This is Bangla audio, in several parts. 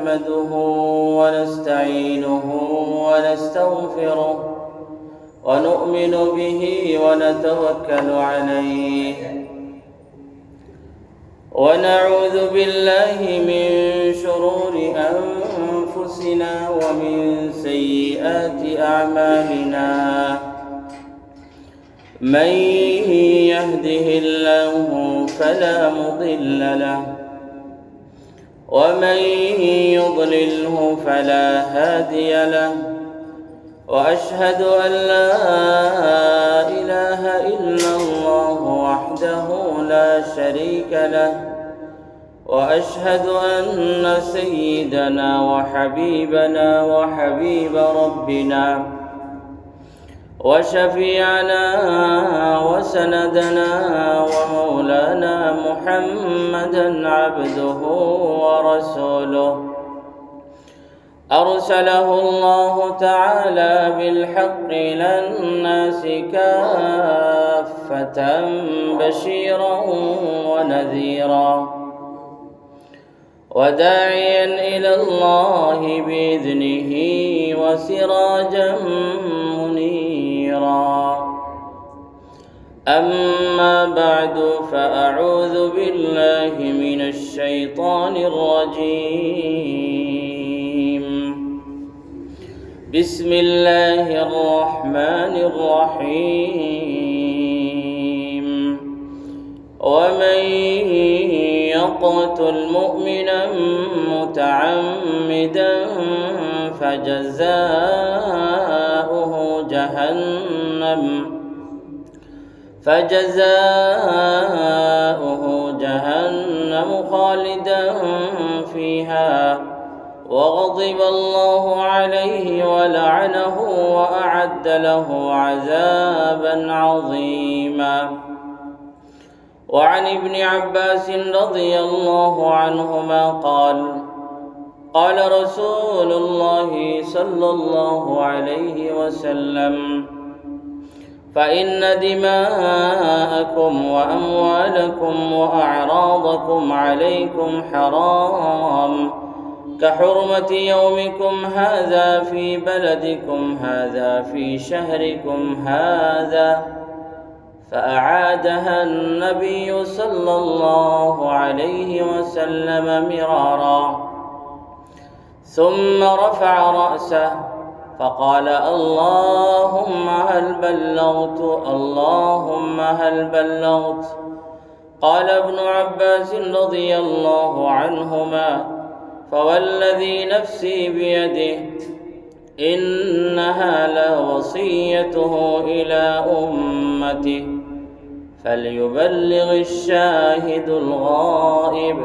نحمده ونستعينه ونستغفره ونؤمن به ونتوكل عليه ونعوذ بالله من شرور أنفسنا ومن سيئات أعمالنا من يهده الله فلا مضل له ومن يضلله فلا هادي له وأشهد أن لا إله إلا الله وحده لا شريك له وأشهد أن سيدنا وحبيبنا وحبيب ربنا وشفيعنا وسندنا ومولانا محمدا عبده ورسوله أرسله الله تعالى بالحق إلى الناس كافة بشيرا ونذيرا وداعيا إلى الله بإذنه وسراجا منيرا أما بعد فأعوذ بالله من الشيطان الرجيم بسم الله الرحمن الرحيم ومن يقتل مؤمنا متعمدا فجزاؤه جهنم خالدا فيها وغضب الله عليه ولعنه وأعد له عذابا عظيما وعن ابن عباس رضي الله عنهما قال رسول الله صلى الله عليه وسلم فإن دماءكم وأموالكم وأعراضكم عليكم حرام كحرمة يومكم هذا في بلدكم هذا في شهركم هذا فأعادها النبي صلى الله عليه وسلم مرارا ثم رفع رأسه فقال اللهم هل بلغت قال ابن عباس رضي الله عنهما فوالذي نفسي بيده إنها لوصيته إلى أمته فليبلغ الشاهد الغائب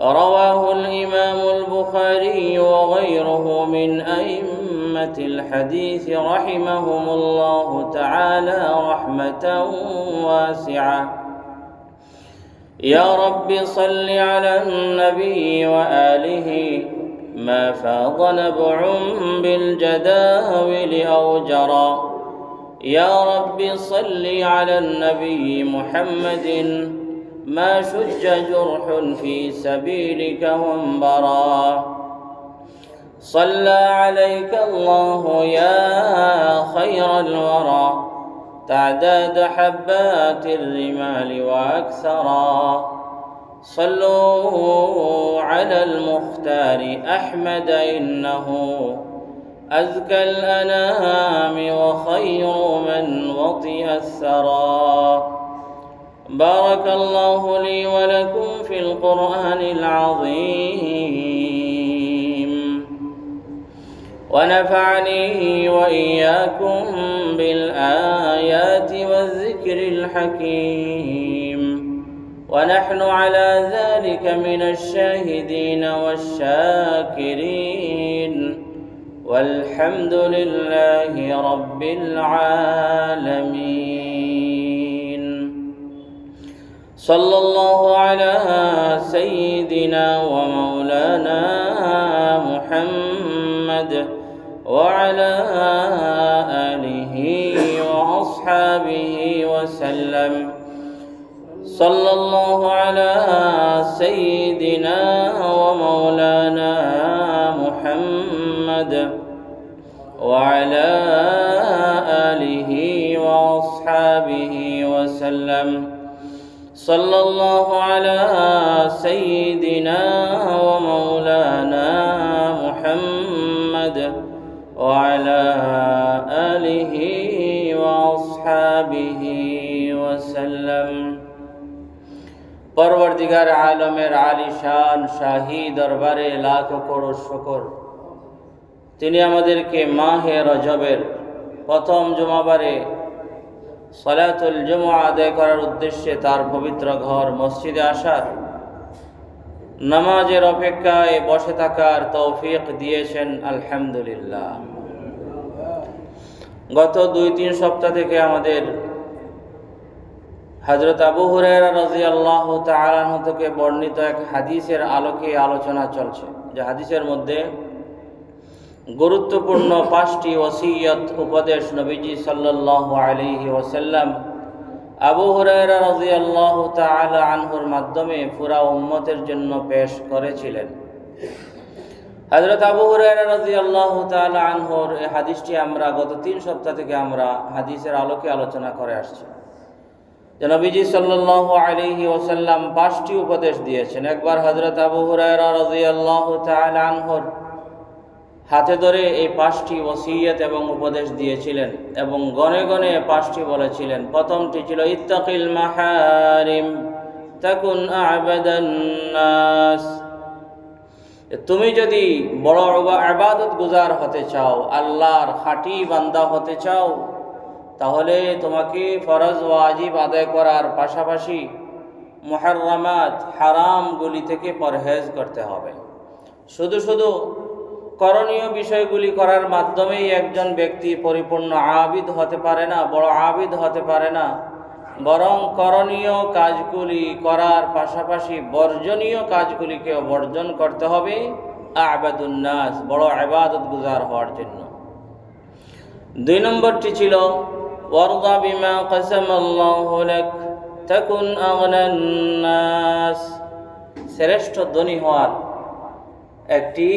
رواه الإمام البخاري وغيره من أئمة الحديث رحمهم الله تعالى رحمة واسعة يا رب صل على النبي وآله ما فاض نبع بالجداول أو جرى يا رب صل على النبي محمد ما شج جرح في سبيلك وانبرى صلى عليك الله يا خير الورى تعداد حبات الرمال وأكثرا صلوا على المختار أحمد إنه أزكى الأنام وخير من وطئ الثرى بارك الله لي ولكم في القرآن العظيم ونفعني وإياكم بالآيات والذكر الحكيم ونحن على ذلك من الشاهدين والشاكرين والحمد لله رب العالمين صلى الله على سيدنا ومولانا محمد وعلى آله وأصحابه وسلم صلى الله على سيدنا ومولانا محمد وعلى آله وأصحابه وسلم صلى الله على سيدنا ومولانا محمد وعلى آله وأصحابه وسلم পরবর্তীকার আলমের আলিশান শাহী দরবারে লাখ করোড় শুকর, তিনি আমাদেরকে মাহে রজবের প্রথম জুমাবারে সালাতুল জুমআ আদায় করার উদ্দেশ্যে তার পবিত্র ঘর মসজিদে আসার, নামাজের অপেক্ষায় বসে থাকার তৌফিক দিয়েছেন। আলহামদুলিল্লাহ। গত 2-3 সপ্তাহ থেকে আমাদের হযরত আবু হুরায়রা রাদিয়াল্লাহু তাআলা আনহু থেকে বর্ণিত এক হাদিসের আলোকে আলোচনা চলছে, যে হাদিসের মধ্যে গুরুত্বপূর্ণ 5টি ওসিয়ত উপদেশ নবীজি সাল্লাল্লাহু আলাইহি ওয়াসাল্লাম আবু হুরায়রা রাদিয়াল্লাহু তাআলা আনহুর মাধ্যমে পুরা উম্মতের জন্য পেশ করেছিলেন। হযরত আবু হুরায়রা রাদিয়াল্লাহু তাআলা আনহুর এই হাদিসটি আমরা গত 3 সপ্তাহ থেকে আমরা হাদিসের আলোকে আলোচনা করে আসছি, যে নবীজি সাল্লাল্লাহু আলাইহি ওয়াসাল্লাম 5টি উপদেশ দিয়েছেন। একবার হযরত আবু হুরায়রা রাদিয়াল্লাহু তাআলা আনহুর হাতে ধরে এই 5টি ওসিয়ত এবং উপদেশ দিয়েছিলেন এবং গনে গনে 5টি বলেছিলেন। প্রথমটি ছিল ইত্তাকিল মাহারিম তাকুন আ'বাদান নাস। তুমি যদি বড় ইবাদত গুজার হতে চাও, আল্লাহর খাঁটি বান্দা হতে চাও, তাহলে তোমাকে ফরজ ওয়াজিব আদায় করার পাশাপাশি মুহাররামাত হারামগুলি থেকে পরহেজ করতে হবে। শুধু শুধু করণীয় বিষয়গুলি করার মাধ্যমেই একজন ব্যক্তি পরিপূর্ণ আবিদ হতে পারে না, বড় আবিদ হতে পারে না, বরং করণীয় কাজগুলি করার পাশাপাশি বর্জনীয় কাজগুলিকেও বর্জন করতে হবে আ'বাদুন নাস, বড় ইবাদত গুজার হওয়ার জন্য। 2 নম্বরটি ছিল ওয়ারদা বিমা কাসামাল্লাহু লাক তাকুন আগনান নাস। শ্রেষ্ঠ ধনী হওয়ার একটি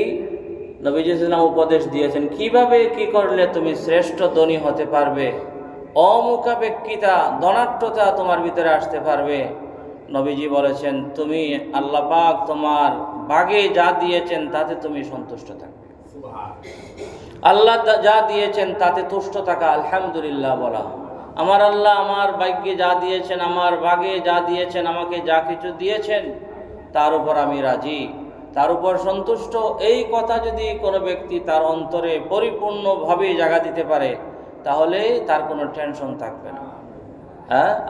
নবীজি সাল্লাল্লাহু আলাইহি ওয়াসাল্লাম উপদেশ দিয়েছেন, কিভাবে কি করলে তুমি শ্রেষ্ঠ ধনী হতে পারবে, অমুখাপেক্ষিতা ধনাঢ্যতা তোমার ভিতরে আসতে পারবে। নবীজি বলেছেন, তুমি আল্লাহ পাক তোমার ভাগে যা দিয়েছেন তাতে তুমি সন্তুষ্ট থাকবে। আল্লাহ যা দিয়েছেন তাতে তুষ্ট থাকা, আলহামদুলিল্লাহ বলা। আমার আল্লাহ আমার ভাগ্যে যা দিয়েছেন, আমার ভাগে যা দিয়েছেন, আমাকে যা কিছু দিয়েছেন তার উপর আমি রাজি, তার উপর সন্তুষ্ট। এই কথা যদি কোনো ব্যক্তি তার অন্তরে পরিপূর্ণভাবে জায়গা দিতে পারে, তাহলে তার কোনো টেনশন থাকবে না।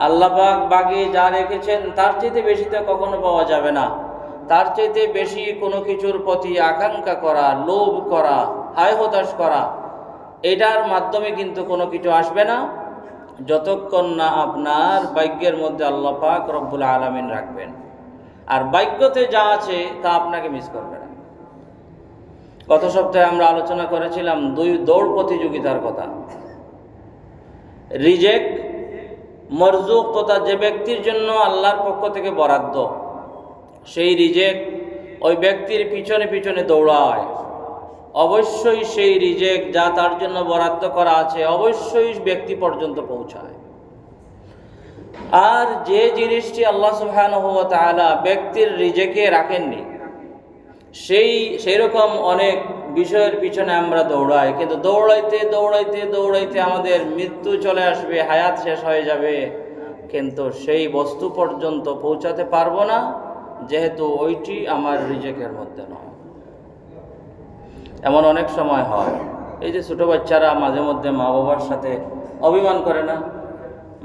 আল্লাহ পাক ভাগে যা রেখেছেন তার চাইতে বেশি তো কখনো পাওয়া যাবে না। তার চাইতে বেশি কোনো কিছুর প্রতি আকাঙ্ক্ষা করা, লোভ করা, হায় হতাশ করা, এটার মাধ্যমে কিন্তু কোনো কিছু আসবে না, যতক্ষণ না আপনার ভাগ্যের মধ্যে আল্লাহ পাক রব্বুল আলামিন রাখবেন। আর ভাগ্যতে যা আছে তা আপনাকে মিস করবে না। গত সপ্তাহে আমরা আলোচনা করেছিলাম 2 দৌড় প্রতিযোগিতার কথা। রিজেক্ট, মরজুক, তথা যে ব্যক্তির জন্য আল্লাহর পক্ষ থেকে বরাদ্দ, সেই রিজেক্ট ওই ব্যক্তির পিছনে পিছনে দৌড়ায়। অবশ্যই সেই রিজেক্ট যা তার জন্য বরাদ্দ করা আছে অবশ্যই ব্যক্তি পর্যন্ত পৌঁছায়। আর যে জিনিসটি আল্লাহ সুবহানাহু ওয়া তাআলা ব্যক্তির রিজেকে রাখেননি, সেই রকম অনেক বিষয়ের পিছনে আমরা দৌড়াই, কিন্তু দৌড়াইতে দৌড়াইতে দৌড়াইতে আমাদের মৃত্যু চলে আসবে, হায়াত শেষ হয়ে যাবে, কিন্তু সেই বস্তু পর্যন্ত পৌঁছাতে পারবো না, যেহেতু ওইটি আমার রিজেকের মধ্যে নয়। এমন অনেক সময় হয়, এই যে ছোটো বাচ্চারা মাঝে মধ্যে মা বাবার সাথে অভিমান করে না,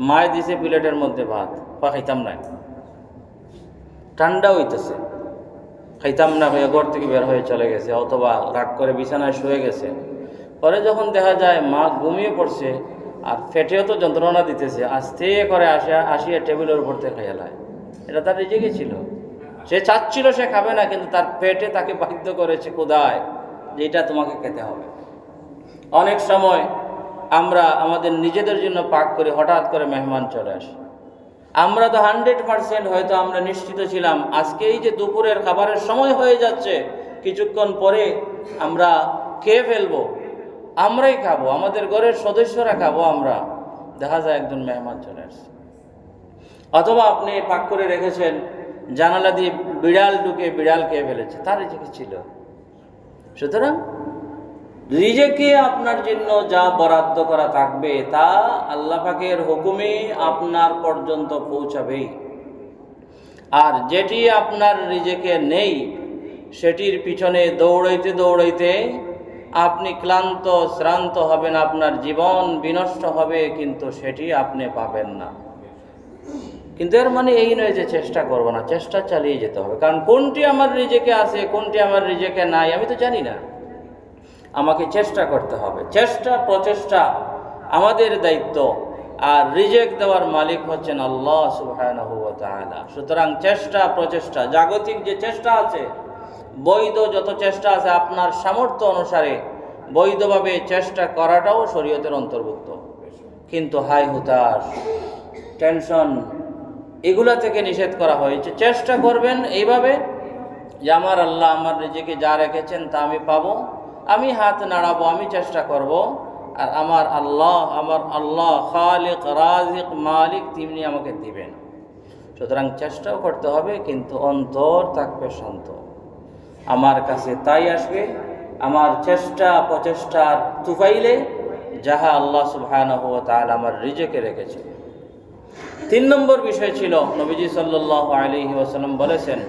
মায় দিছে প্লেটের মধ্যে ভাত, খাইতাম না, ঠান্ডা হইতেছে, খাইতাম না হয়ে ঘর থেকে বের হয়ে চলে গেছে, অথবা রাগ করে বিছানায় শুয়ে গেছে। পরে যখন দেখা যায় মা ঘুমিয়ে পড়ছে আর পেটেও তো যন্ত্রণা দিতেছে, আস্তে করে আসিয়া টেবিলের উপর থেকে খাইয়ালায়, এটা তার রিজেকে ছিল। সে চাচ্ছিল সে খাবে না, কিন্তু তার পেটে তাকে বাধ্য করেছে ক্ষুধায় যে এটা তোমাকে খেতে হবে। অনেক সময় আমরা আমাদের নিজেদের জন্য পাক করে হঠাৎ করে মেহমান চলে আসে, আমরা তো 100% হয়তো আমরা নিশ্চিত ছিলাম আজকে এই যে দুপুরের খাবারের সময় হয়ে যাচ্ছে, কিছুক্ষণ পরে আমরা খেয়ে ফেলবো, আমরাই খাবো, আমাদের ঘরের সদস্যরা খাবো আমরা, দেখা যায় একজন মেহমান চলে আসছে। অথবা আপনি পাক করে রেখেছেন, জানালা দিয়ে বিড়াল ঢুকে বিড়াল খেয়ে ফেলেছে, তার রিজিক ছিল। সুতরাং রিজিকে আপনার জন্য যা বরাদ্দ করা থাকবে তা আল্লাহ পাকের হুকুমে আপনার পর্যন্ত পৌঁছাবেই। আর যেটি আপনার রিজিকে নেই সেটির পিছনে দৌড়াইতে দৌড়াইতে আপনি ক্লান্ত শ্রান্ত হবেন, আপনার জীবন বিনষ্ট হবে, কিন্তু সেটি আপনি পাবেন না। কিন্তু এর মানে এই নয় যে চেষ্টা করব না, চেষ্টা চালিয়ে যেতে হবে। কারণ কোনটি আমার রিজিকে আছে, কোনটি আমার রিজিকে নাই আমি তো জানি না, আমাকে চেষ্টা করতে হবে। চেষ্টা প্রচেষ্টা আমাদের দায়িত্ব, আর রিজিক দেওয়ার মালিক হচ্ছেন আল্লাহ সুবহানাহু ওয়া তাআলা। সুতরাং চেষ্টা প্রচেষ্টা, জাগতিক যে চেষ্টা আছে, বৈধ যত চেষ্টা আছে আপনার সামর্থ্য অনুসারে বৈধভাবে চেষ্টা করাটাও শরীয়তের অন্তর্ভুক্ত। কিন্তু হাই হুতাশ, টেনশন, এগুলা থেকে নিষেধ করা হয়েছে। চেষ্টা করবেন এইভাবে যে আমার আল্লাহ আমার রিজিকে যা রেখেছেন তা আমি পাবো, আমি হাত নাড়াবো, আমি চেষ্টা করব, আর আমার আল্লাহ খালিক রাজিক মালিক তিনি আমাকে দিবেন। সুতরাং চেষ্টাও করতে হবে, কিন্তু অন্তর থাকবে শান্ত। আমার কাছে তাই আসবে আমার চেষ্টা প্রচেষ্টার তুফাইলে যাহা আল্লাহ সুবহানাহু ওয়া তাআলা আমার রিজিকে রেখেছে। 3 নম্বর বিষয় ছিল, নবীজি সাল্লাল্লাহু আলাইহি ওয়াসাল্লাম বলেছেন,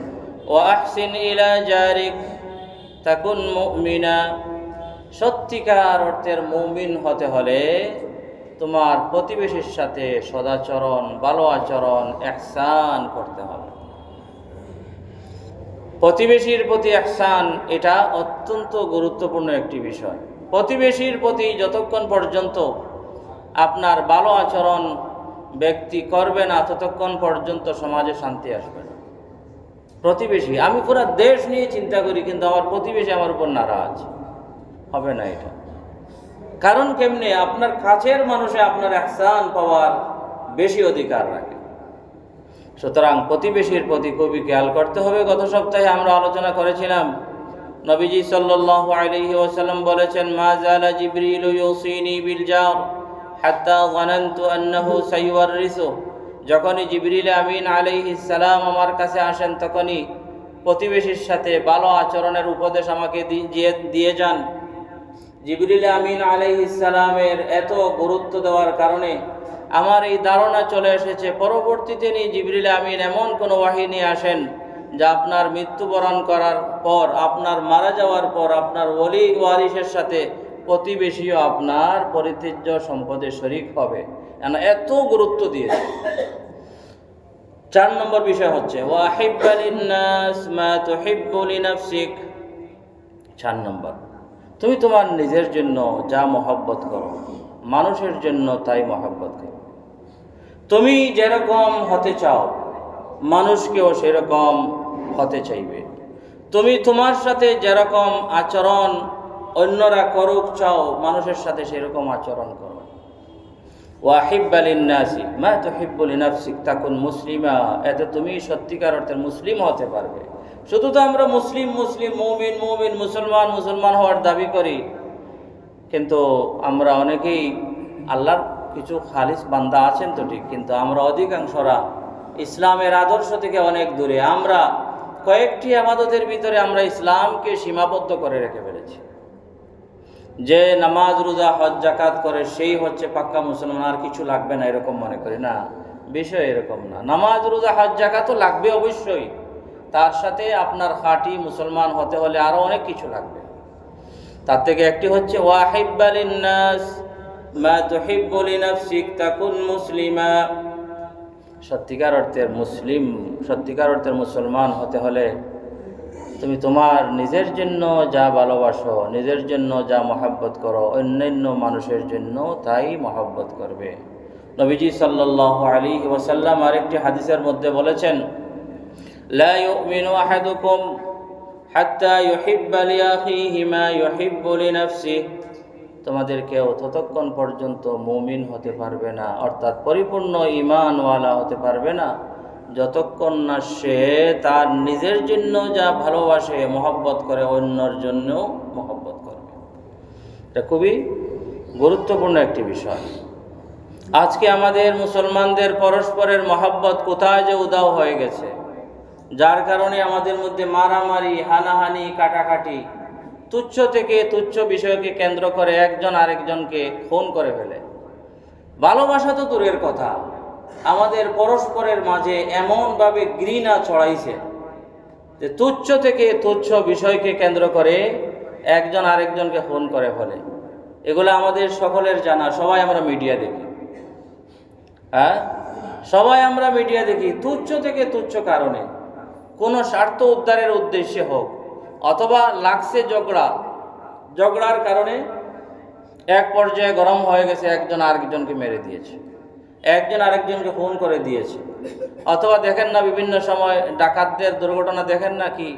ওয়া আহসিন ইলা জারিক তাকুন মুমিনা। সত্যিকার অর্থের মুমিন হতে হলে তোমার প্রতিবেশীর সাথে সদাচরণ, ভালো আচরণ, ইহসান করতে হবে। প্রতিবেশীর প্রতি ইহসান এটা অত্যন্ত গুরুত্বপূর্ণ একটি বিষয়। প্রতিবেশীর প্রতি যতক্ষণ পর্যন্ত আপনার ভালো আচরণ ব্যক্তি করবে না, ততক্ষণ পর্যন্ত সমাজে শান্তি আসবে না। প্রতিবেশী, আমি পুরো দেশ নিয়ে চিন্তা করি, কিন্তু আমার প্রতিবেশী আমার উপর নারাজ, হবে না এটা। কারণ কেমনে? আপনার কাছের মানুষে আপনার ইহসান পাওয়ার বেশি অধিকার রাখে। সুতরাং প্রতিবেশীর প্রতি খুবই খেয়াল করতে হবে। গত সপ্তাহে আমরা আলোচনা করেছিলাম, নবীজি সাল্লাল্লাহু আলাইহি ওয়াসাল্লাম বলেছেন, মা জালা জিবরিল ইউসিনি বিল জার হাত্তা যানানতু আন্নাহু সাইওয়ারিসু। যখনই জিবরিল আমিন আলাইহিস সালাম আমার কাছে আসেন, তখনই প্রতিবেশীর সাথে ভালো আচরণের উপদেশ আমাকে দিয়ে যান। জিবরিল আমিন আলাইহিস সালামের এত গুরুত্ব দেওয়ার কারণে আমার এই ধারণা চলে এসেছে, পরবর্তীতে জিবরিল আমিন এমন কোনো ওয়াহী নিয়ে আসেন যা আপনার মৃত্যুবরণ করার পর, আপনার মারা যাওয়ার পর আপনার ওলি ওয়ারিসের সাথে প্রতিবেশীও আপনার পরিত্যাজ্য সম্পদে শরীক হবে। এত গুরুত্ব দিয়েছে। 4 নম্বর বিষয় হচ্ছে, ওয়াহিব্বা লিন্নাস মা তুহিব্বু লিনাফসিক। 4 নম্বর, তুমি তোমার নিজের জন্য যা মহব্বত করো, মানুষের জন্য তাই মহব্বত করো। তুমি যেরকম হতে চাও, মানুষকেও সেরকম হতে চাইবে। তুমি তোমার সাথে যেরকম আচরণ অন্যরা করুক চাও, মানুষের সাথে সেরকম আচরণ করো। ওয়াহিব্বা লিন্নাসি মা তুহিব্বু লিনাফসিক তাকুন মুসলিমা। এতে তুমি সত্যিকার অর্থের মুসলিম হতে পারবে। শুধু তো আমরা মুসলিম মুমিন মুসলমান হওয়ার দাবি করি, কিন্তু আমরা অনেকেই আল্লাহর কিছু খালিস বান্দা আছেন তো ঠিক, কিন্তু আমরা অধিকাংশরা ইসলামের আদর্শ থেকে অনেক দূরে। আমরা কয়েকটি ইবাদতের ভিতরে আমরা ইসলামকে সীমাবদ্ধ করে রেখে ফেলেছি। যে নামাজ রোজা হজ জাকাত করে সেই হচ্ছে পাক্কা মুসলমান, আর কিছু লাগবে না এরকম মনে করি না। বিষয় এরকম না। নামাজ রোজা হজ জাকাতও লাগবে অবশ্যই, তার সাথে আপনার খাঁটি মুসলমান হতে হলে আরও অনেক কিছু লাগবে। তার থেকে একটি হচ্ছে ওয়াহিব্বা লিন্নাস মা তুহিব্বু লিনাফসিক তাকুন মুসলিমা। সত্যিকার অর্থের মুসলমান হতে হলে তুমি তোমার নিজের জন্য যা ভালোবাসো, নিজের জন্য যা মহব্বত করো, অন্যান্য মানুষের জন্য তাই মহব্বত করবে। নবীজি সাল্লাল্লাহু আলাইহি ওয়াসাল্লাম আরেকটি হাদিসের মধ্যে বলেছেন, লা ইউমিনু আহাদুকুম হাত্তা ইউহিব্বা লিআখিহি মা ইউহিব্বু লিনাফসিহি। তোমাদের কেউ ততক্ষণ পর্যন্ত মুমিন হতে পারবে না, অর্থাৎ পরিপূর্ণ ঈমানওয়ালা হতে পারবে না, যতক্ষণ না সে তার নিজের জন্য যা ভালোবাসে মহব্বত করে, অন্যর জন্য মহব্বত করবে। এটা খুবই গুরুত্বপূর্ণ একটি বিষয়। আজকে আমাদের মুসলমানদের পরস্পরের মহাব্বত কোথায় যে উধাও হয়ে গেছে, যার কারণে আমাদের মধ্যে মারামারি, হানাহানি, কাটাকাটি, তুচ্ছ থেকে তুচ্ছ বিষয়কে কেন্দ্র করে একজন আরেকজনকে খুন করে ফেলে। ভালোবাসা তো দূরের কথা, আমাদের পরস্পরের মাঝে এমনভাবে ঘৃণা ছড়াইছে যে তুচ্ছ থেকে তুচ্ছ বিষয়কে কেন্দ্র করে একজন আরেকজনকে খুন করে ফেলে। এগুলো আমাদের সকলের জানা, সবাই আমরা মিডিয়া দেখি। সবাই আমরা মিডিয়া দেখি, তুচ্ছ থেকে তুচ্ছ কারণে, কোনো স্বার্থ উদ্ধারের উদ্দেশ্যে হোক অথবা লাগছে ঝগড়ার কারণে এক পর্যায়ে গরম হয়ে গেছে, একজন আরেকজনকে মেরে দিয়েছে, একজন আরেকজনকে খুন করে দিয়েছে। অথবা দেখেন না বিভিন্ন সময় ডাকাতদের দুর্ঘটনা দেখেন না, কি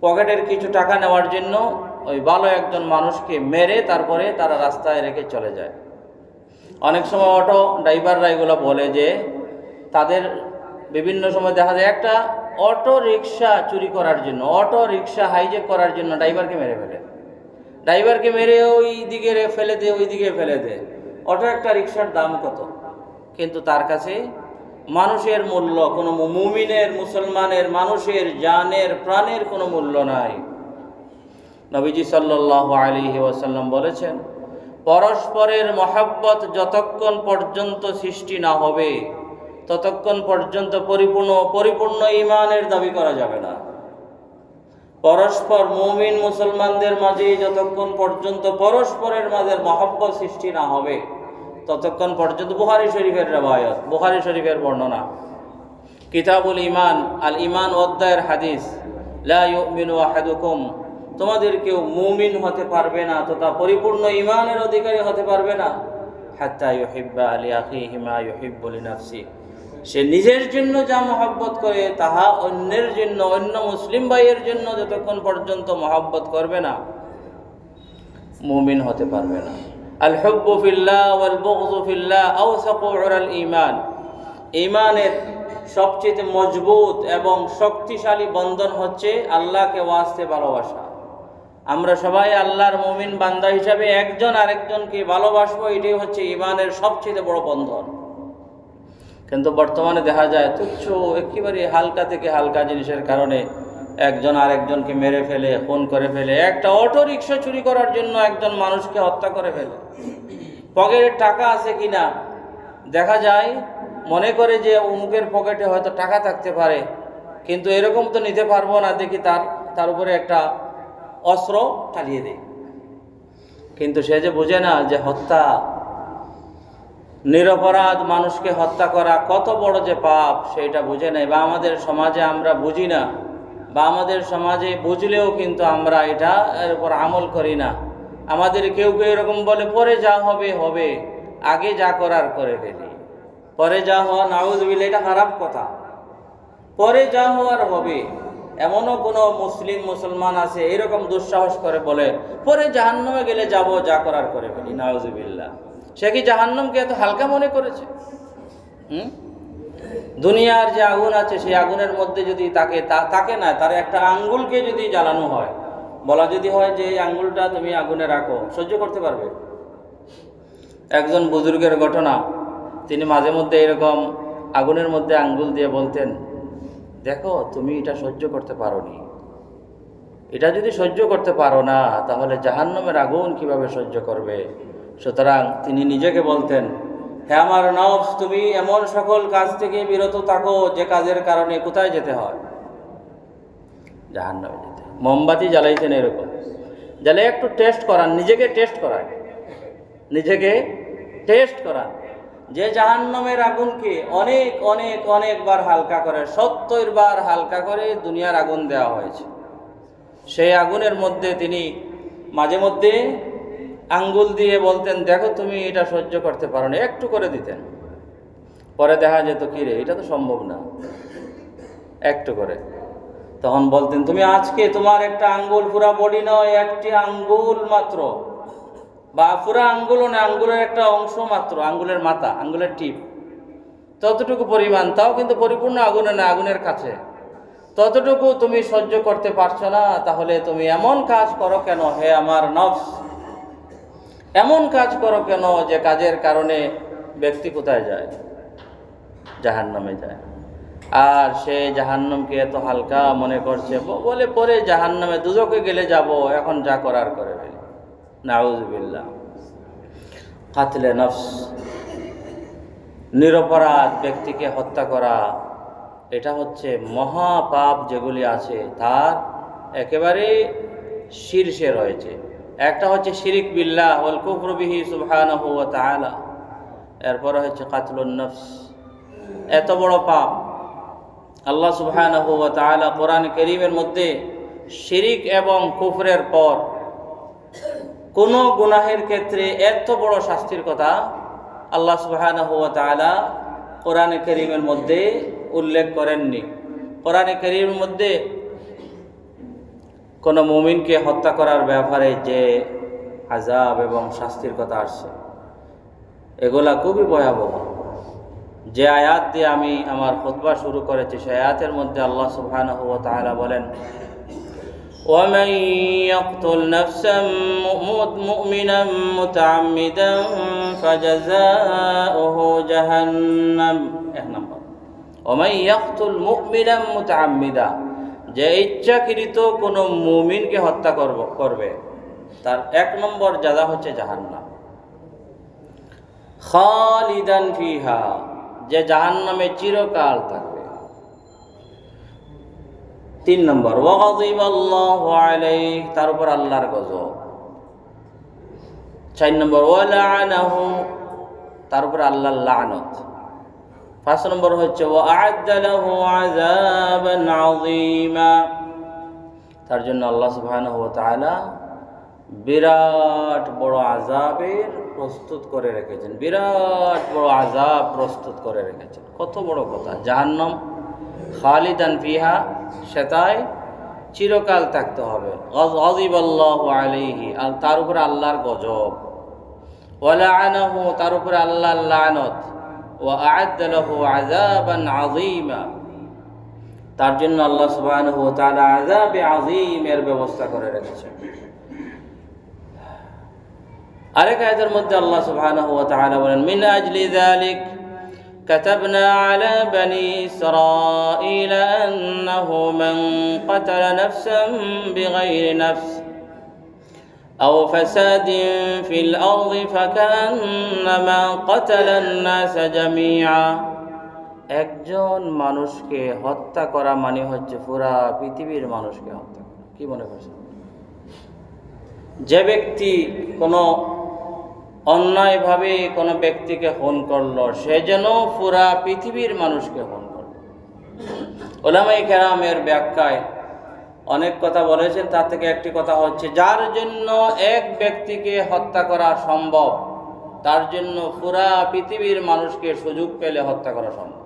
পকেটের কিছু টাকা নেওয়ার জন্য ওই ভালো একজন মানুষকে মেরে তারপরে তারা রাস্তায় রেখে চলে যায়। অনেক সময় অটো ড্রাইভাররা এগুলো বলে যে তাদের বিভিন্ন সময় দেখা যায় একটা অটো রিক্সা চুরি করার জন্য, অটো রিক্সা হাইজ্যাক করার জন্য ড্রাইভারকে মেরে ফেলে, ড্রাইভারকে মেরে ওই দিকে ফেলে দে, ওই দিকে ফেলে দে। অটো একটা রিক্সার দাম কত, কিন্তু তার কাছে মানুষের মূল্য, কোনো মুমিনের, মুসলমানের, মানুষের জানের, প্রাণের কোনো মূল্য নাই। নবীজি সাল্লাল্লাহু আলাইহি ওয়াসাল্লাম বলেছেন, পরস্পরের মহাব্বত যতক্ষণ পর্যন্ত সৃষ্টি না হবে ততক্ষণ পর্যন্ত পরিপূর্ণ ঈমানের দাবি করা যাবে না। পরস্পর মুমিন মুসলমানদের মাঝে যতক্ষণ পর্যন্ত পরস্পরের মাঝে মহাব্বত সৃষ্টি না হবে ততক্ষণ পর্যন্ত, বুখারী শরীফের রিওয়ায়াত, বুখারী শরীফের বর্ণনা, কিতাবুল ঈমান, আল ঈমান অধ্যায়ের হাদিস, লা ইউমিনু আহাদুকুম, তোমাদের কেউ মুমিন হতে পারবে না তথা পরিপূর্ণ ঈমানের অধিকারী হতে পারবে না, হাত্তা ইউহিব্বা লিআখিহি মা ইউহিব্বু লিনাফসিহি, সে নিজের জন্য যা মহব্বত করে তাহা অন্যের জন্য, অন্য মুসলিম ভাইয়ের জন্য যতক্ষণ পর্যন্ত মহব্বত করবে না মুমিন হতে পারবে না। আল হুব্বু ফিল্লাহ ওয়াল বুগযু ফিল্লাহ আওসাকু উরাল ঈমান, ঈমানের সবচেয়ে মজবুত এবং শক্তিশালী বন্ধন হচ্ছে আল্লাহকে ওয়াস্তে ভালোবাসা। আমরা সবাই আল্লাহর মুমিন বান্দা হিসাবে একজন আরেকজনকে ভালোবাসবো, এটাই হচ্ছে ঈমানের সবচেয়ে বড় বন্ধন। কিন্তু বর্তমানে দেখা যায় তুচ্ছ একেবারে হালকা থেকে হালকা জিনিসের কারণে একজন আরেকজনকে মেরে ফেলে, খুন করে ফেলে। একটা অটো রিক্সা চুরি করার জন্য একজন মানুষকে হত্যা করে ফেলে। পকেটে টাকা আছে কিনা দেখা যায়, মনে করে যে অমুকের পকেটে হয়তো টাকা থাকতে পারে, কিন্তু এরকম তো নিতে পারবো না, দেখি তার উপরে একটা অস্ত্র চালিয়ে দেয়। কিন্তু সে যে বোঝে না যে হত্যা, নিরপরাধ মানুষকে হত্যা করা কত বড় যে পাপ, সেটা বুঝে নেই। বা আমাদের সমাজে আমরা বুঝি না, বা আমাদের সমাজে বুঝলেও কিন্তু আমরা এর উপর আমল করি না। আমাদের কেউ কেউ এরকম বলে, পরে যা হবে হবে, আগে যা করার করে ফেলি। পরে যা হওয়া, নাউযুবিল্লাহ, এটা খারাপ কথা। পরে যা হওয়ার হবে। এমনও কোনো মুসলমান আছে এরকম দুঃসাহস করে বলে, পরে জাহান্নামে গেলে যাব, যা করার করে ফেলি। নাউযুবিল্লাহ। সে কি জাহান্নামকে এত হালকা মনে করেছে? দুনিয়ার যে আগুন আছে সেই আগুনের মধ্যে যদি তাকে না, তার একটা আঙ্গুলকে যদি জ্বালানো হয়, বলা যদি হয় যে এই আঙ্গুলটা তুমি আগুনে রাখো, সহ্য করতে পারবে? একজন বুজুর্গের ঘটনা, তিনি মাঝে মধ্যে এরকম আগুনের মধ্যে আঙ্গুল দিয়ে বলতেন, দেখো তুমি এটা সহ্য করতে পারোনি, এটা যদি সহ্য করতে পারো না তাহলে জাহান্নামের আগুন কিভাবে সহ্য করবে? সুতরাং তিনি নিজেকে বলতেন, হে আমার নফস, তুমি এমন সকল কাজ থেকে বিরত থাকো যে কাজের কারণে কোথায় যেতে হয়? জাহান্নামে যেতে। মোমবাতি জ্বালাইতেন এরকম, জ্বালিয়ে একটু টেস্ট করান, নিজেকে টেস্ট করান, নিজেকে টেস্ট করান যে জাহান্নামের আগুনকে অনেক অনেক অনেকবার হালকা করে, 70 বার হালকা করে দুনিয়ার আগুন দেওয়া হয়েছে। সেই আগুনের মধ্যে তিনি মাঝে মধ্যে আঙ্গুল দিয়ে বলতেন, দেখো তুমি এটা সহ্য করতে পারো না, একটু করে দিতেন। পরে দেখা যেত, কি রে, এটা তো সম্ভব না, একটু করে। তখন বলতেন, তুমি আজকে তোমার একটা আঙ্গুল, পুরা বডি নয়, একটি আঙ্গুল মাত্র, বা পুরা আঙ্গুলও না, আঙ্গুলের একটা অংশ মাত্র, আঙ্গুলের মাথা, আঙ্গুলের টিপ, ততটুকু পরিমাণ, তাও কিন্তু পরিপূর্ণ আগুনে না, আগুনের কাছে, ততটুকু তুমি সহ্য করতে পারছো না, তাহলে তুমি এমন কাজ করো কেন? হে আমার নফস, এমন কাজ করো কেন যে কাজের কারণে ব্যক্তি কোথায় যায়? জাহান্নামে যায়। আর সে জাহান্নামকে এত হালকা মনে করছে, বলে পরে জাহান্নামে দুজকে গেলে যাব, এখন যা করার করে ফেলি। নাউযুবিল্লাহ। কাতলে নফস, নিরপরাধ ব্যক্তিকে হত্যা করা, এটা হচ্ছে মহাপাপ যেগুলি আছে তার একেবারে শীর্ষে রয়েছে। একটা হচ্ছে শিরিক বিল্লাহ ওয়াল কুফরু বিহি সুবহানাহু ওয়া তাআলা, এরপরে হচ্ছে কাতলুন নফস। এত বড় পাপ আল্লাহ সুবহানাহু ওয়া তাআলা কোরআন কারীমের মধ্যে শিরিক এবং কুফরের পর কোন গুনাহের ক্ষেত্রে এত বড় শাস্তির কথা আল্লাহ সুবহানাহু ওয়া তাআলা কোরআন কারীমের মধ্যে উল্লেখ করেননি। কোরআন কারীমের মধ্যে কোন মুমিনকে হত্যা করার ব্যাপারে যে আযাব এবং শাস্তির কথা আসছে এগুলা খুবই ভয়াবহ। যে আয়াত দিয়ে আমি আমার খুতবা শুরু করেছি সেই আয়াতের মধ্যে আল্লাহ সুবহানাহু ওয়া তাআলা বলেন, ومن يقتل نفسا مؤمنا متعمدا فجزاؤه جهنم। এক নম্বর, ومن يقتل مؤمنا متعمدا, যে ইচ্ছাকৃত কোনো মুমিনকে হত্যা করবে তার এক নম্বর জাযা হচ্ছে জাহান্নাম। খালিদান ফিহা, যে জাহান্নামে চিরকাল থাকবে। তিন নম্বর, ওয়াগাযিবাল্লাহু আলাইহি, তার উপর আল্লাহর গজব। চার নম্বর, ওয়ালাআনাহু, তার উপর আল্লাহর লানত। পাঁচ নম্বর হচ্ছে ওয়াআদ্দা লাহু আযাবান আযীমা, তার জন্য আল্লাহ সুবহানাহু ওয়া তাআলা বিরাট বড় আযাবের প্রস্তুত করে রেখেছেন, বিরাট বড় আযাব প্রস্তুত করে রেখেছেন। কত বড় কথা! জাহান্নাম খালিদান ফিহা, সেটাই চিরকাল থাকতে হবে। গাযিবাল্লাহু আলাইহি, আর তার উপরে আল্লাহর গজব। ওয়ালাআনাহু, তার উপরে আল্লাহর লানত। ওয়া আ'আদ্দা লাহু আযাবান আযীমা, তার জন্য আল্লাহ সুবহানাহু ওয়া তাআলা আযাবে আযীমের ব্যবস্থা করে রেখেছেন। আরেক আয়াতের মধ্যে আল্লাহ সুবহানাহু ওয়া তাআলা বলেন, মিন আজলি যালিক كتبنا على بني إسرائيل أنه من قتل نفسا بغير نفس أو فساد في الأرض فكأنما قتل الناس جميعا। একজন মানুষকে হত্যা করা মানে হচ্ছে পুরা পৃথিবীর মানুষকে হত্যা করা। কি মনে করছেন? যে ব্যক্তি কোনো অন্যায়ভাবে কোনো ব্যক্তিকে খুন করলো, সে যেন পুরা পৃথিবীর মানুষকে খুন করলো। উলামায়ে কেরামের ব্যাখ্যায় অনেক কথা বলেছেন, তার থেকে একটি কথা হচ্ছে, যার জন্য এক ব্যক্তিকে হত্যা করা সম্ভব তার জন্য পুরা পৃথিবীর মানুষকে সুযোগ পেলে হত্যা করা সম্ভব।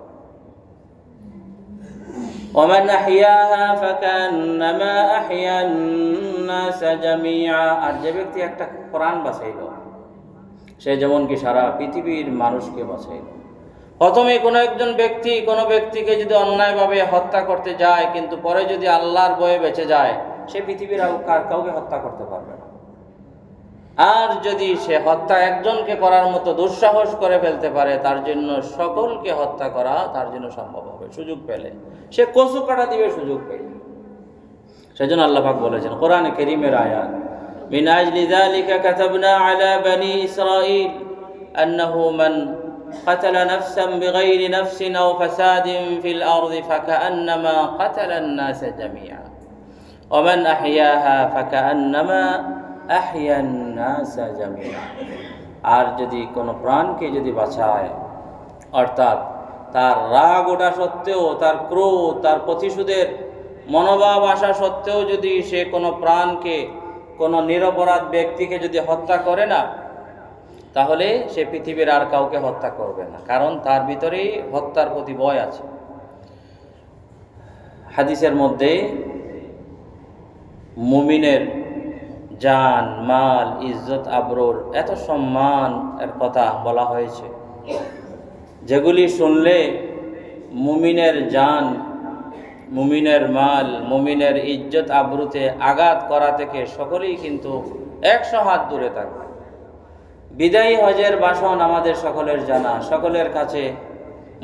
ومن أحياها فكأنما أحيا الناس جميعا, আর যে ব্যক্তি একটা প্রাণ বাঁচাইল সে যেমন কি সারা পৃথিবীর মানুষকে বাঁচাইল। প্রথমে কোনো একজন ব্যক্তি কোনো ব্যক্তিকে যদি অন্যায়ভাবে হত্যা করতে যায়, কিন্তু পরে যদি আল্লাহর ভয়ে বেঁচে যায়, সে পৃথিবীর কাউকে হত্যা করতে পারবে না। আর যদি সে হত্যা একজনকে করার মতো দুঃসাহস করে ফেলতে পারে, তার জন্য সকলকে হত্যা করা তার জন্য সম্ভব হবে সুযোগ পেলে। সে কচু কাটা দিবে সুযোগ পেলে। সেজন্য আল্লাহ পাক বলেছেন কোরআনে কারীমের আয়াত, মিন আজলি যালিকা কাতাবনা আলা বনি ইসরাঈল আন্নাহু মান قتل نفسا بغير نفس أو فساد في الأرض فكأنما قتل الناس جميعا ومن أحياها فكأنما أحيا الناس جميعا। আর যদি কোনো প্রাণকে যদি বাঁচায়, অর্থাৎ তার রাগ ওঠা সত্ত্বেও, তার ক্রোধ, তার প্রতিশোধের মনোভাব আসা সত্ত্বেও যদি সে কোনো প্রাণকে, কোনো নিরপরাধ ব্যক্তিকে যদি হত্যা করে না, তাহলে সে পৃথিবীর আর কাউকে হত্যা করবে না, কারণ তার ভিতরেই হত্যার প্রতি ভয় আছে। হাদিসের মধ্যে মুমিনের জান, মাল, ইজ্জত, আবরুর, এত সম্মান এর কথা বলা হয়েছে, যেগুলি শুনলে মুমিনের জান, মুমিনের মাল, মুমিনের ইজ্জত আবরুতে আঘাত করা থেকে সকলেই কিন্তু 100 হাত দূরে থাকবে। বিদায়ী হজের ভাষণ আমাদের সকলের জানা, সকলের কাছে।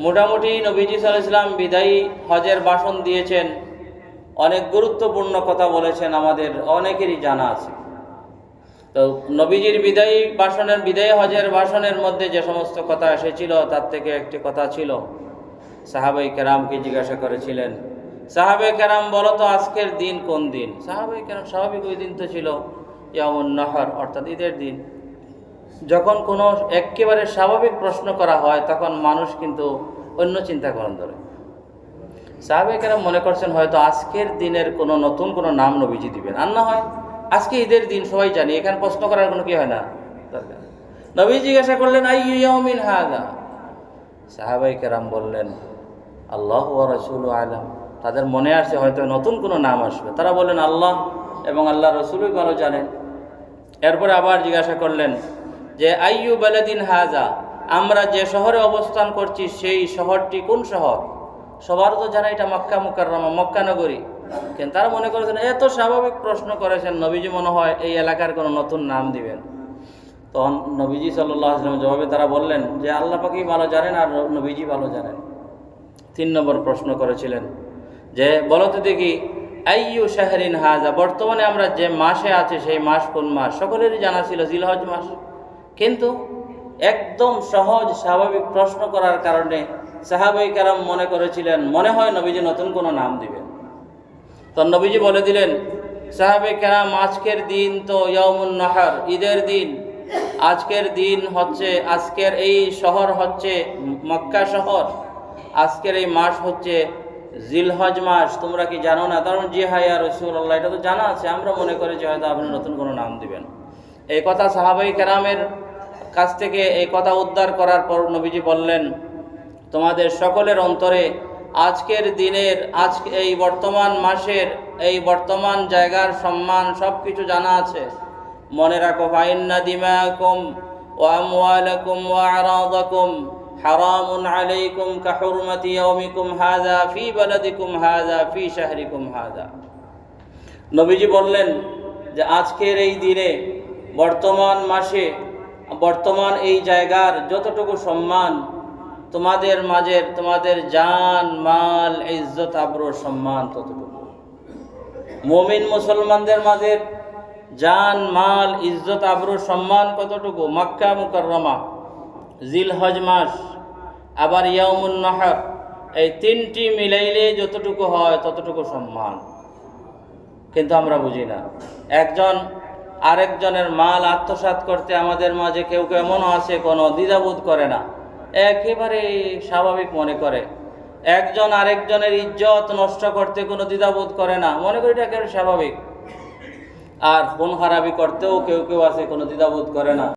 মোটামুটি নবীজি সাল্লাল্লাহু আলাইহি ওয়াসাল্লাম বিদায়ী হজের ভাষণ দিয়েছেন, অনেক গুরুত্বপূর্ণ কথা বলেছেন, আমাদের অনেকেরই জানা আছে। তো নবীজির বিদায়ী হজের ভাষণের মধ্যে যে সমস্ত কথা এসেছিল তার থেকে একটি কথা ছিল, সাহাবাই কেরামকে জিজ্ঞাসা করেছিলেন, সাহাবে কেরাম বলো তো আজকের দিন কোন দিন? সাহাবাই কেরাম স্বাভাবিক ওই দিন তো ছিল ইয়াউমুন নাহর, অর্থাৎ ঈদের দিন। যখন কোনো একেবারে স্বাভাবিক প্রশ্ন করা হয় তখন মানুষ কিন্তু অন্য চিন্তা করেন ধরে। সাহাবায়ে কেরাম মনে করছেন হয়তো আজকের দিনের কোনো নতুন কোনো নাম নবীজি দিবেন, আর না হয় আজকে ঈদের দিন সবাই জানি, এখানে প্রশ্ন করার কোনো কি হয় না দরকার। নবী জিজ্ঞাসা করলেন আইয়ু ইয়াউমিন হাযা? সাহাবায়ে কেরাম বললেন আল্লাহু ওয়া রাসূলু আলাম। তাদের মনে আসছে হয়তো নতুন কোনো নাম আসবে। তারা বললেন আল্লাহ এবং আল্লাহ রসুলই ভালো জানেন। এরপরে আবার জিজ্ঞাসা করলেন যে আইয়ু বালাদিন হাযা? আমরা যে শহরে অবস্থান করছি সেই শহরটি কোন শহর? সবার তো জানা এটা মক্কা মুকাররমা, মক্কা নগরী। কিন্তু তারা মনে করেছেন এত স্বাভাবিক প্রশ্ন করেছেন, নবীজি মনে হয় এই এলাকার কোনো নতুন নাম দিবেন। তখন নবীজি সাল্লাল্লাহু আলাইহি ওয়াসাল্লাম জবাবে তারা বললেন যে আল্লাহ পাকই ভালো জানেন আর নবীজি ভালো জানেন। 3 নম্বর প্রশ্ন করেছিলেন যে বলো তো দেখি আইয়ু শাহরিন হাযা? বর্তমানে আমরা যে মাসে আছি সেই মাস কোন মাস? সকলেরই জানা ছিল জিলহজ মাস, কিন্তু একদম সহজ স্বাভাবিক প্রশ্ন করার কারণে সাহাবায়ে কেরাম মনে করেছিলেন মনে হয় নবীজি নতুন কোনো নাম দিবেন। তো নবীজি বলে দিলেন সাহাবায়ে কেরাম আজকের দিন তো ইয়াউমুন নাহর, ঈদের দিন। আজকের দিন হচ্ছে, আজকের এই শহর হচ্ছে মক্কা শহর, আজকের এই মাস হচ্ছে জিলহজ মাস। তোমরা কি জানো না? কারণ জি হ্যাঁ ইয়া রাসূলুল্লাহ, এটা তো জানা আছে, আমরা মনে করি যে হয়তো আপনি নতুন কোনো নাম দিবেন। এই কথা সাহাবায়ে কেরামের কাছ থেকে এই কথা উদ্ধার করার পর নবীজি বললেন তোমাদের সকলের অন্তরে আজকের দিনের, আজকে এই বর্তমান মাসের, এই বর্তমান জায়গার সম্মান সব কিছু জানা আছে। মনে রাখো ফাইন্না দিমাকুম ওয়া আমওয়ালাকুম ওয়া আরাদাকুম হারামুন আলাইকুম কাহুরমাতি ইয়াউমিকুম হাযা ফি বালাদিকুম হাযা ফি শাহরিকুম হাযা। নবীজি বললেন যে আজকের এই দিনে, বর্তমান মাসে, বর্তমান এই জায়গার যতটুকু সম্মান তোমাদের মাঝের, তোমাদের জান মাল ইজ্জত আবরু সম্মান ততটুকু। মুমিন মুসলমানদের মাঝের জান মাল ইজ্জত আবরু সম্মান কতটুকু? মক্কা মুকাররমা, জিলহজ মাস, আবার ইয়াউমুন নাহর, এই 3টি মিলাইলে যতটুকু হয় ততটুকু সম্মান। কিন্তু আমরা বুঝি না। একজন আরেকজনের মাল আত্মসাৎ করতে আমাদের মাঝে কেউ কেউ এমনও আছে কোনো দ্বিধাবোধ করে না, একেবারে স্বাভাবিক মনে করে। একজন আরেকজনের ইজ্জত নষ্ট করতে কোনো দ্বিধাবোধ করে না, মনে করি এটা একেবারে স্বাভাবিক। আর খুন খারাপি করতেও কেউ কেউ আছে কোনো দ্বিধাবোধ করে না।